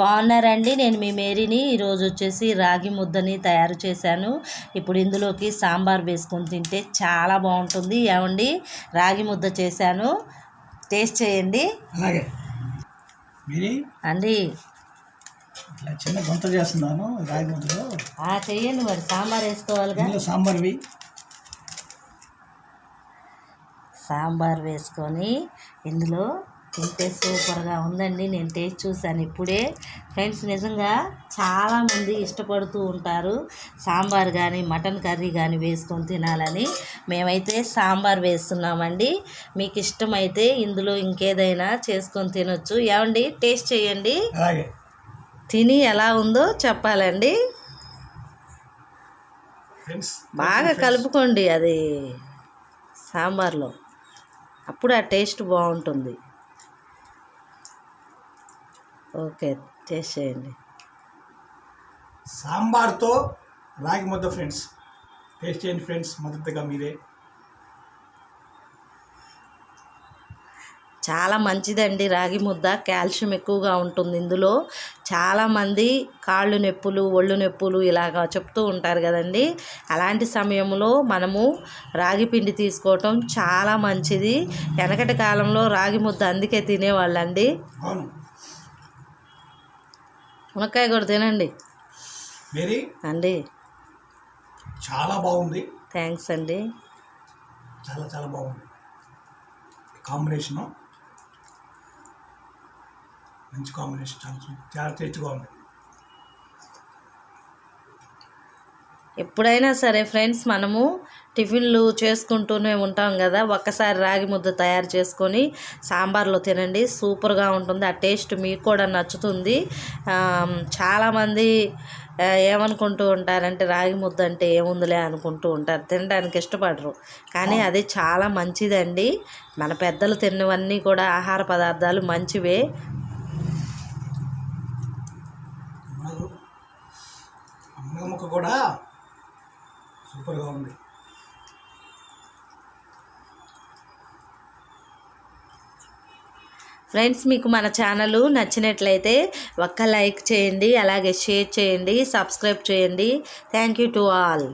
బాగున్నారండి. నేను మీ మేరీని. ఈరోజు వచ్చేసి రాగి ముద్దని తయారు చేశాను. ఇప్పుడు ఇందులోకి సాంబార్ వేసుకొని తింటే చాలా బాగుంటుంది. ఏమండి, రాగి ముద్ద చేశాను, టేస్ట్ చేయండి. అలాగే అండి, ఇట్లా చిన్న గుంత చేస్తున్నాను రాగి ముద్దలో. చెయ్యండి, మరి సాంబార్ వేసుకోవాలిగా. సాంబార్ వేసుకొని ఇందులో తింటే సూపర్గా ఉందండి. నేను టేస్ట్ చూశాను ఇప్పుడే. ఫ్రెండ్స్, నిజంగా చాలామంది ఇష్టపడుతూ ఉంటారు సాంబార్ కానీ మటన్ కర్రీ కానీ వేసుకొని తినాలని. మేమైతే సాంబార్ వేస్తున్నామండి. మీకు ఇష్టమైతే ఇందులో ఇంకేదైనా చేసుకొని తినొచ్చు. ఏమండి, టేస్ట్ చేయండి, తిని ఎలా ఉందో చెప్పాలండి. బాగా కలుపుకోండి అది సాంబార్లో, అప్పుడు ఆ టేస్ట్ బాగుంటుంది. ఓకే, టేస్ట్ చేయండి. సాంబార్తో రాగి ముద్ద ఫ్రెండ్స్, టేస్ట్ చేయండి ఫ్రెండ్స్, మొదటిగా మీరే. చాలా మంచిదండి రాగి ముద్ద, కాల్షియం ఎక్కువగా ఉంటుంది ఇందులో. చాలామంది కాళ్ళు నొప్పులు, ఒళ్ళు నొప్పులు ఇలాగా చెప్తూ ఉంటారు కదండి. అలాంటి సమయంలో మనము రాగి పిండి తీసుకోవటం చాలా మంచిది. వెనకటి కాలంలో రాగి ముద్ద అందుకే తినేవాళ్ళండి. మునక్కాయ కూడా తినండి అండి. చాలా బాగుంది. థ్యాంక్స్ అండి. చాలా చాలా బాగుంది కాంబినేషను, మంచి కాంబినేషన్, చాలా టేస్ట్గా ఉంది. ఎప్పుడైనా సరే ఫ్రెండ్స్, మనము టిఫిన్లు చేసుకుంటూనే ఉంటాం కదా, ఒక్కసారి రాగి ముద్ద తయారు చేసుకొని సాంబార్లో తినండి, సూపర్గా ఉంటుంది. ఆ టేస్ట్ మీకు కూడా నచ్చుతుంది. చాలామంది ఏమనుకుంటూ ఉంటారంటే రాగి ముద్ద అంటే ఏముందిలే అనుకుంటూ ఉంటారు, తినడానికి ఇష్టపడరు. కానీ అది చాలా మంచిదండి. మన పెద్దలు తిన్నవన్నీ కూడా ఆహార పదార్థాలు మంచివే. ముక్క కూడా సూపర్గా ఉంది. ఫ్రెండ్స్, మీకు మన ఛానల్ నచ్చినట్లయితే ఒక్క లైక్ చేయండి, అలాగే షేర్ చేయండి, సబ్స్క్రైబ్ చేయండి. Thank you to all.